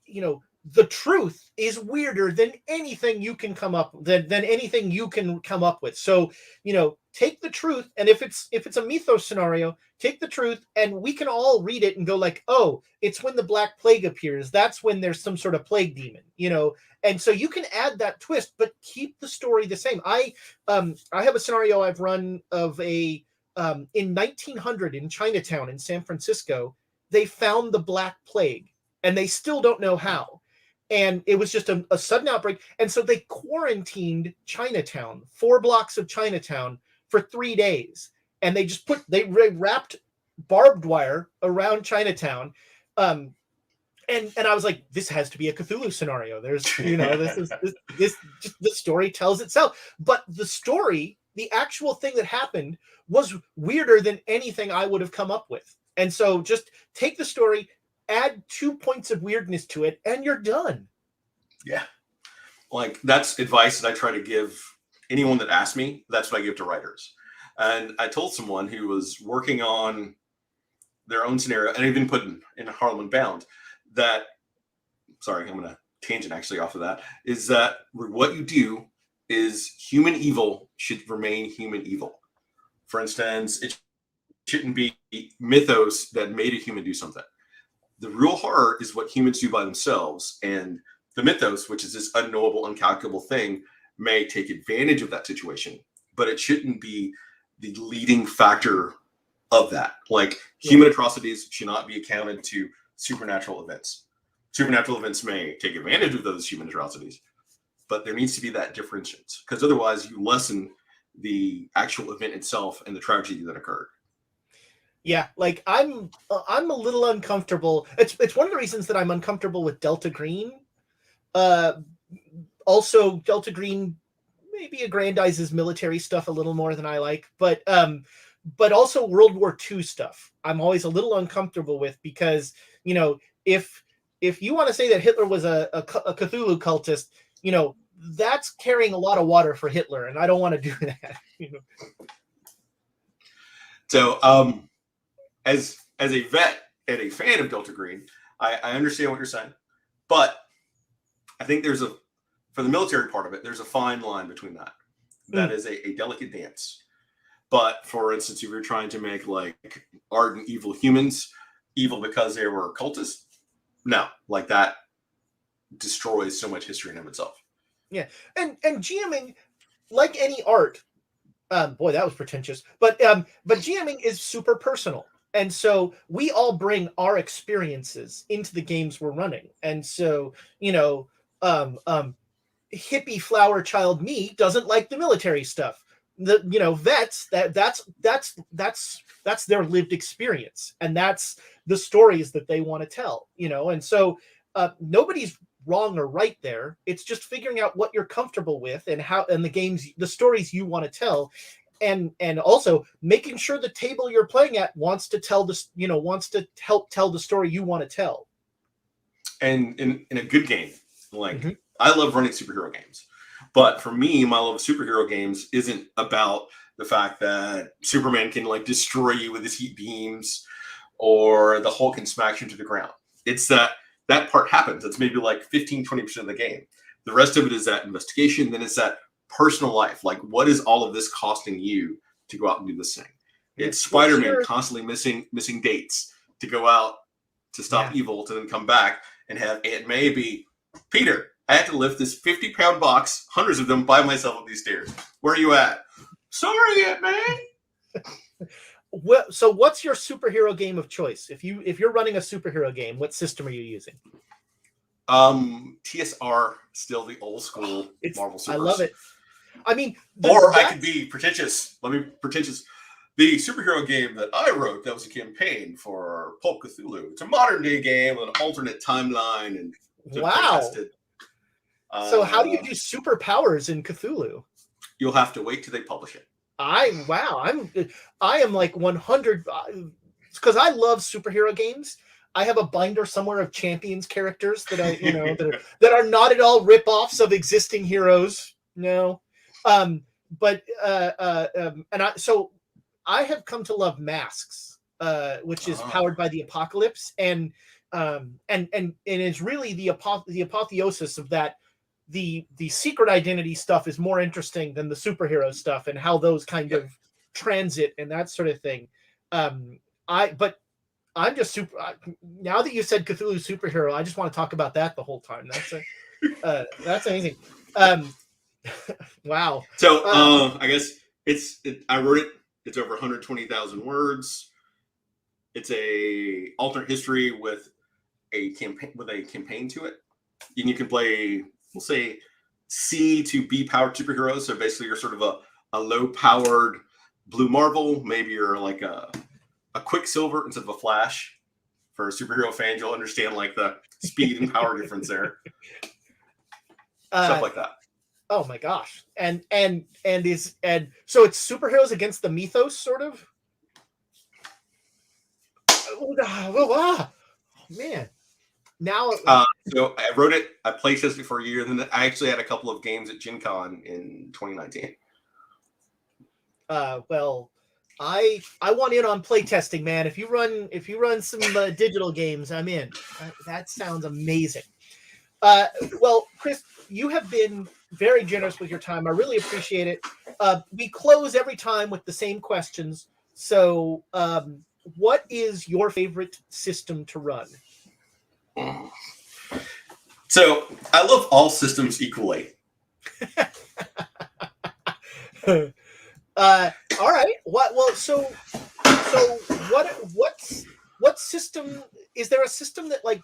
you know, the truth is weirder than anything you can come up than anything you can come up with. So, you know, take the truth, and if it's a mythos scenario, take the truth, and we can all read it and go like, oh, it's when the Black Plague appears. That's when there's some sort of plague demon, you know. And so you can add that twist, but keep the story the same. I have a scenario I've run of in 1900 in Chinatown in San Francisco. They found the Black Plague, and they still don't know how. And it was just a sudden outbreak. And so they quarantined Chinatown, 4 blocks of Chinatown, for 3 days. And they just they wrapped barbed wire around Chinatown. And I was like, this has to be a Cthulhu scenario. There's, you know, this just the story tells itself. But the story, the actual thing that happened, was weirder than anything I would have come up with. And so just take the story, add 2 points of weirdness to it, and you're done. Yeah. Like, that's advice that I try to give anyone that asks me. That's what I give to writers. And I told someone who was working on their own scenario, and even put in Harlem Unbound, that, sorry, I'm going to tangent actually off of that, is that what you do is human evil should remain human evil. For instance, it shouldn't be mythos that made a human do something. The real horror is what humans do by themselves, and the mythos, which is this unknowable, uncalculable thing, may take advantage of that situation, but it shouldn't be the leading factor of that. Like, human atrocities should not be accounted to supernatural events. supernatural events may take advantage of those human atrocities, but there needs to be that differentiation, because otherwise you lessen the actual event itself and the tragedy that occurred. Yeah, like I'm a little uncomfortable. It's one of the reasons that I'm uncomfortable with Delta Green. Also, Delta Green maybe aggrandizes military stuff a little more than I like, but also World War II stuff I'm always a little uncomfortable with, because if you want to say that Hitler was a Cthulhu cultist, that's carrying a lot of water for Hitler, and I don't want to do that. So, as a vet and a fan of Delta Green, I understand what you're saying, but I think for the military part of it, there's a fine line between that. That is a delicate dance. But for instance, if you're trying to make like ardent evil humans evil because they were cultists, no, like that destroys so much history in of itself. Yeah, and GMing, like any art, boy, that was pretentious. But GMing is super personal, and so we all bring our experiences into the games we're running, and so hippie flower child me doesn't like the military stuff. The vets, that's their lived experience, and that's the stories that they want to tell. And so nobody's wrong or right there. It's just figuring out what you're comfortable with and the stories you want to tell, and also making sure the table you're playing at wants to tell this, wants to help tell the story you want to tell. And in a good game, like I love running superhero games, but for me, my love of superhero games isn't about the fact that Superman can like destroy you with his heat beams, or the Hulk can smash you to the ground. It's that part happens. It's maybe like 15-20% of the game. The rest of it is that investigation. Then it's that personal life. Like, what is all of this costing you to go out and do this thing? It's Spider-Man constantly missing dates to go out to stop evil, to then come back and have Aunt May be, Peter, I had to lift this 50-pound box, hundreds of them, by myself up these stairs. Where are you at? Sorry, Aunt May. Well, so what's your superhero game of choice? If you're running a superhero game, what system are you using? TSR, still the old school Marvel Super. I love it. I mean, I could be pretentious. The superhero game that I wrote, that was a campaign for Pulp Cthulhu. It's a modern day game with an alternate timeline, and wow. So how do you do superpowers in Cthulhu? You'll have to wait till they publish it. I am like 100, because I love superhero games. I have a binder somewhere of Champions characters that I that are not at all rip-offs of existing heroes. No, so I have come to love Masks, which is powered by the Apocalypse, and it's really the apotheosis of that. The secret identity stuff is more interesting than the superhero stuff, and how those kind of transit and that sort of thing. I'm just super. Now that you said Cthulhu superhero, I just want to talk about that the whole time. That's amazing. Wow. So I guess I wrote it. It's over 120,000 words. It's a alternate history with a campaign to it, and you can play, we'll say, C to B powered superheroes. So basically, you're sort of a low powered Blue Marvel. Maybe you're like a Quicksilver instead of a Flash. For a superhero fan, you'll understand like the speed and power difference there. Stuff like that. Oh my gosh. And so it's superheroes against the mythos, sort of. Oh, man. Now so I wrote it, I play tested it for a year, and then I actually had a couple of games at Gen Con in 2019. Well, I want in on playtesting, man. If you run some digital games, I'm in. That sounds amazing. Well, Chris, you have been very generous with your time. I really appreciate it. We close every time with the same questions. So, what is your favorite system to run? So, I love all systems equally. All right. What system is there a system that like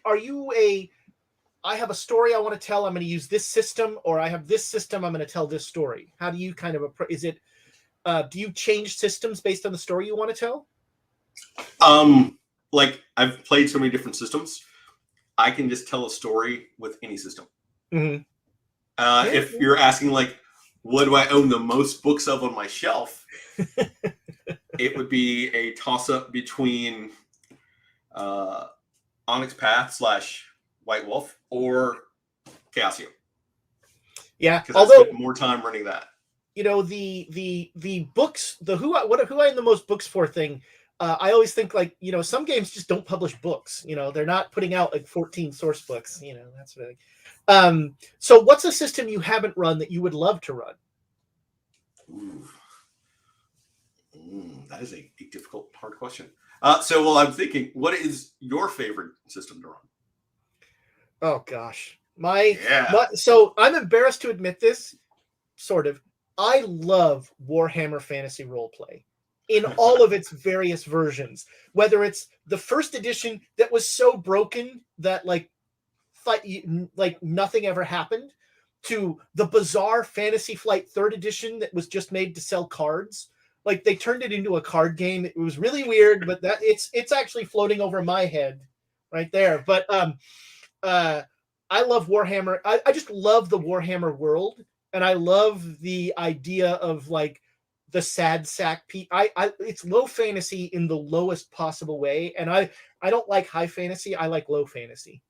are you a I have a story I want to tell, I'm going to use this system, or I have this system, I'm going to tell this story? How do you kind of is it do you change systems based on the story you want to tell? Like I've played so many different systems, I can just tell a story with any system. Mm-hmm. If you're asking like, what do I own the most books of on my shelf? It would be a toss-up between Onyx Path / White Wolf or Chaosium. Yeah, because I spent more time running that. You know, the books, the who I own the most books for thing. I always think like, you know, some games just don't publish books. You know, they're not putting out like 14 source books. You know, that sort of thing. So what's a system you haven't run that you would love to run? That is a difficult, hard question. So I'm thinking, what is your favorite system to run? Oh gosh, so I'm embarrassed to admit this, sort of. I love Warhammer Fantasy Roleplay in all of its various versions. Whether it's the first edition that was so broken that like nothing ever happened, to the bizarre Fantasy Flight 3rd edition that was just made to sell cards. Like they turned it into a card game. It was really weird, but that it's actually floating over my head right there. But I love Warhammer. I just love the Warhammer world, and I love the idea of like the sad sack. It's low fantasy in the lowest possible way, and I don't like high fantasy. I like low fantasy.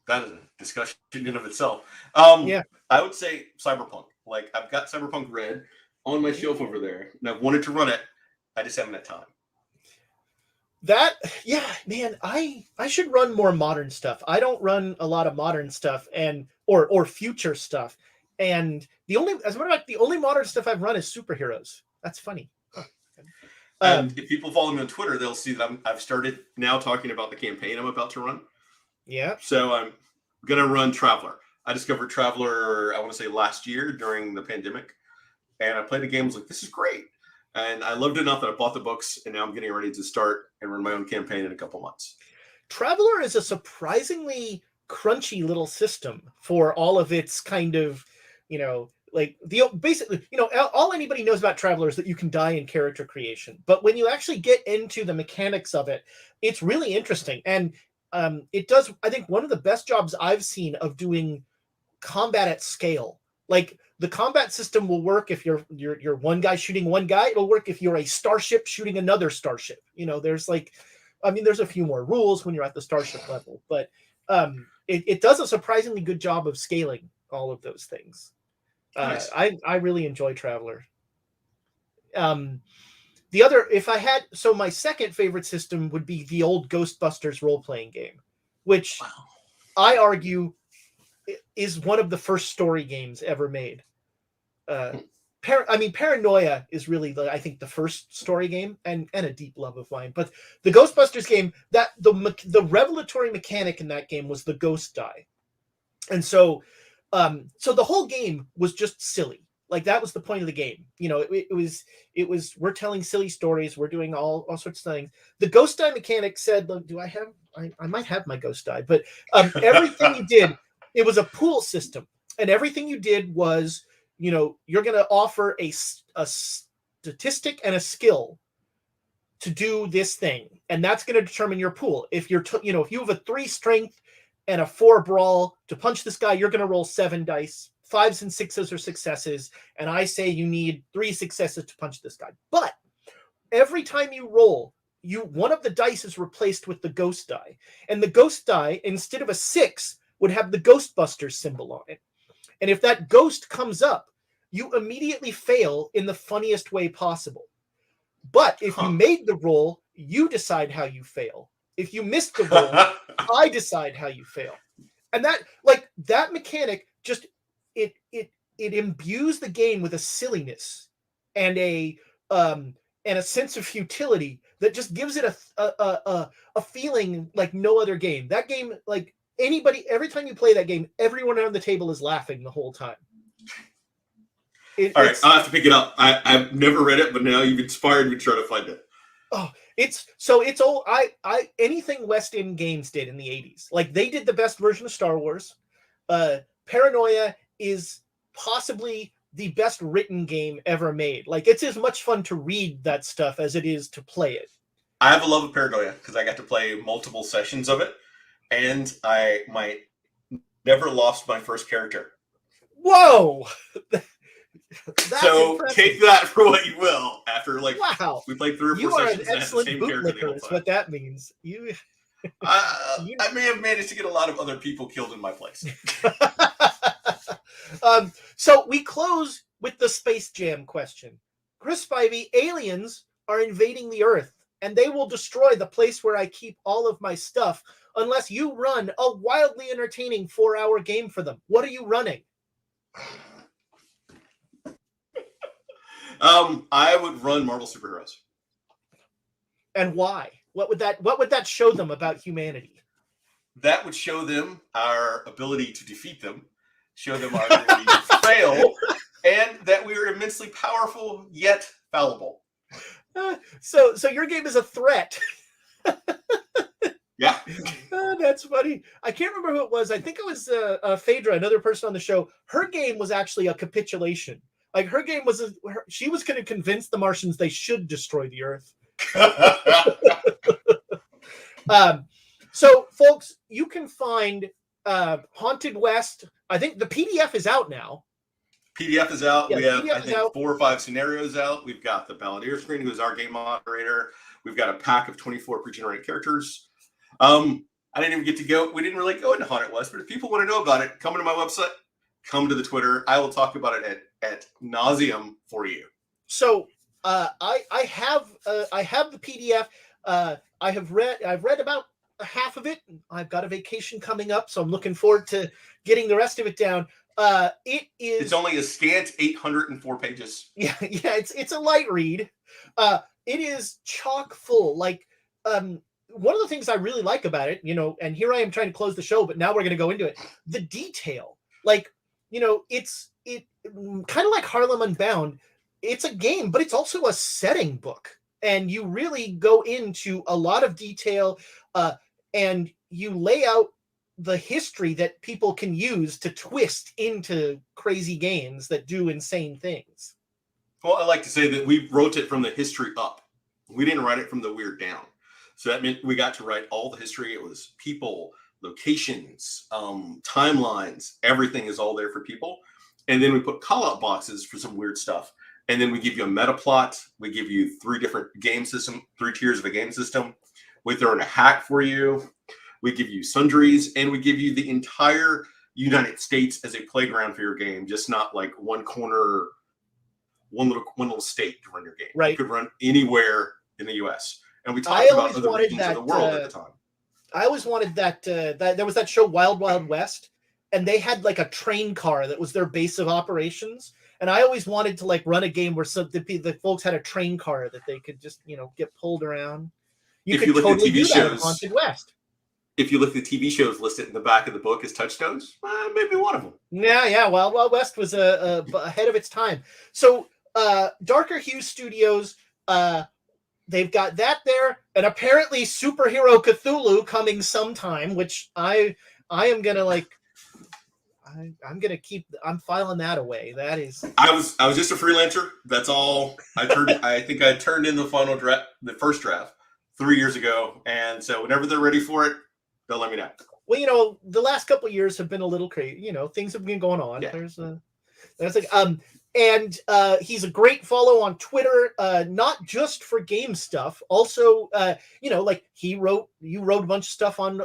That is a discussion in and of itself. Yeah, I would say Cyberpunk. Like I've got Cyberpunk Red on my shelf over there, and I've wanted to run it. I just haven't had time. Man, I should run more modern stuff. I don't run a lot of modern stuff or future stuff. And as a matter of fact, the only modern stuff I've run is superheroes. That's funny. And if people follow me on Twitter, they'll see that I've started now talking about the campaign I'm about to run. Yeah. So I'm gonna run Traveler. I discovered Traveler, I want to say last year during the pandemic, and I played the game. I was like, this is great. And I loved it enough that I bought the books, and now I'm getting ready to start and run my own campaign in a couple months. Traveler is a surprisingly crunchy little system for all of its kind of, you know, like basically, you know, all anybody knows about Traveler is that you can die in character creation. But when you actually get into the mechanics of it, it's really interesting. And it does, I think, one of the best jobs I've seen of doing combat at scale. Like the combat system will work if you're one guy shooting one guy. It'll work if you're a starship shooting another starship. You know, there's there's a few more rules when you're at the starship level, but it does a surprisingly good job of scaling all of those things. Nice. I really enjoy Traveler. My second favorite system would be the old Ghostbusters role-playing game, which I argue is one of the first story games ever made. Paranoia is really, I think, the first story game and a deep love of mine. But the Ghostbusters game, that the revelatory mechanic in that game was the ghost die, and so the whole game was just silly. Like that was the point of the game. You know, it was we're telling silly stories, we're doing all sorts of things. The ghost die mechanic said, look, I might have my ghost die, but everything you did, it was a pool system, and everything you did was, you know, you're going to offer a statistic and a skill to do this thing, and that's going to determine your pool. If if you have a 3 strength and a 4 brawl to punch this guy, you're going to roll 7 dice. 5s and 6s are successes, and I say you need 3 successes to punch this guy. But every time you roll, one of the dice is replaced with the ghost die, and the ghost die, instead of a 6, would have the Ghostbusters symbol on it. And if that ghost comes up, you immediately fail in the funniest way possible. But if you made the roll, you decide how you fail. If you missed the roll, I decide how you fail. And that mechanic just it imbues the game with a silliness and a sense of futility that just gives it a feeling like no other game. That game, like every time you play that game, everyone around the table is laughing the whole time. All right, I'll have to pick it up. I've never read it, but now you've inspired me to try to find it. Oh, it's old. Anything West End Games did in the 80s. Like, they did the best version of Star Wars. Paranoia is possibly the best written game ever made. Like, it's as much fun to read that stuff as it is to play it. I have a love of Paranoia because I got to play multiple sessions of it, and I never lost my first character. Whoa! So impressive. take that for what you will. After wow, we played 3 or 4 you are sessions, an and I had the excellent same character the bootlicker. whole Is time. what that means. I may have managed to get a lot of other people killed in my place. So we close with the Space Jam question. Chris Spivey, aliens are invading the Earth, and they will destroy the place where I keep all of my stuff unless you run a wildly entertaining 4-hour game for them. What are you running? I would run Marvel Superheroes. And why? What would that show them about humanity? That would show them our ability to defeat them, show them our ability to fail, and that we are immensely powerful yet fallible. So your game is a threat. Yeah. That's funny. I can't remember who it was. I think it was Phaedra, another person on the show. Her game was actually a capitulation. Like, her game was she was going to convince the Martians they should destroy the Earth. So, folks, you can find Haunted West. I think the PDF is out now. PDF is out. Yeah, we have, PDF I think, 4 or 5 scenarios out. We've got the Balladeer screen, who's our game moderator. We've got a pack of 24 pre-generated characters. I didn't even get to go. We didn't really go into Haunted West, but if people want to know about it, come to my website, come to the Twitter. I will talk about it at nauseum for you. So I have the PDF. I've read about half of it. I've got a vacation coming up, so I'm looking forward to getting the rest of it down. It's only a scant 804 pages. Yeah, it's a light read. It is chock full. Like, one of the things I really like about it, and here I am trying to close the show, but now we're going to go into it. The detail, like, it kind of like Harlem Unbound. It's a game, but it's also a setting book, and you really go into a lot of detail, and you lay out the history that people can use to twist into crazy games that do insane things. Well, I like to say that we wrote it from the history up. We didn't write it from the weird down. So that meant we got to write all the history. It was people, locations, timelines. Everything is all there for people. And then we put call-out boxes for some weird stuff. And then we give you a meta plot. We give you 3 different game system, 3 tiers of a game system. We throw in a hack for you. We give you sundries, and we give you the entire United States as a playground for your game, just not like one corner, one little state to run your game. Right. You could run anywhere in the U.S. And we talked about other regions of the world at the time. I always wanted that there was that show Wild Wild West, and they had like a train car that was their base of operations. And I always wanted to like run a game where the folks had a train car that they could just, get pulled around. You could totally do that in Haunted West. If you look at the TV shows listed in the back of the book as touchstones, maybe one of them. Yeah. Wild Wild West was ahead of its time. So Darker Hue Studios, they've got that there, and apparently Superhero Cthulhu coming sometime, which I am gonna like. I'm filing that away. That is. I was just a freelancer. That's all. I think I turned in the final draft, the first draft, 3 years ago, and so whenever they're ready for it, they'll let me know. Well, the last couple of years have been a little crazy. Things have been going on. Yeah. And he's a great follow on Twitter, not just for game stuff. Also, like you wrote a bunch of stuff on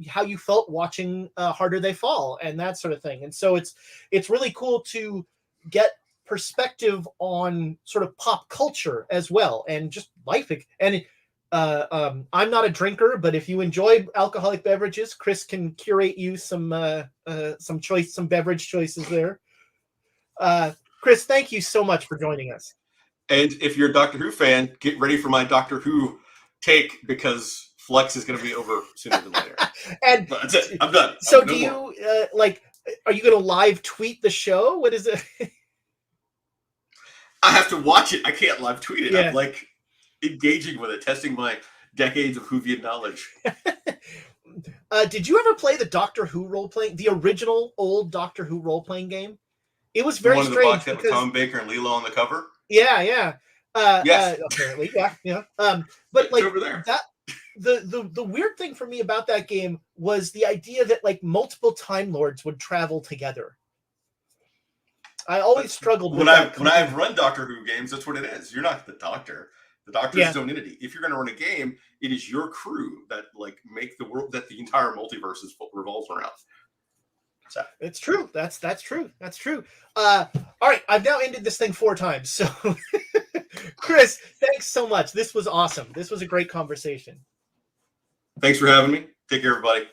how you felt watching Harder They Fall and that sort of thing. And so it's really cool to get perspective on sort of pop culture as well, and just life. And I'm not a drinker, but if you enjoy alcoholic beverages, Chris can curate you some beverage choices there. Chris, thank you so much for joining us. And if you're a Doctor Who fan, get ready for my Doctor Who take, because Flex is going to be over sooner than later. And that's it. I'm done. So do you are you going to live tweet the show? What is it? I have to watch it. I can't live tweet it. Yeah. engaging with it, testing my decades of Whovian knowledge. Did you ever play the Doctor Who role-playing, the original old Doctor Who role-playing game? It was very One of the strange box set with because Tom Baker and Leela on the cover. yeah. Yes. Apparently, yeah. But It's like over there. that, the weird thing for me about that game was the idea that like multiple Time Lords would travel together. I always struggled with that. When I've run Doctor Who games, that's what it is. You're not the Doctor. The Doctor is his own entity. If you're going to run a game, it is your crew that like make the world that the entire multiverse revolves around. So it's true. That's true. That's true. All right, I've now ended this thing 4 times. So, Chris, thanks so much. This was awesome. This was a great conversation. Thanks for having me. Take care, everybody.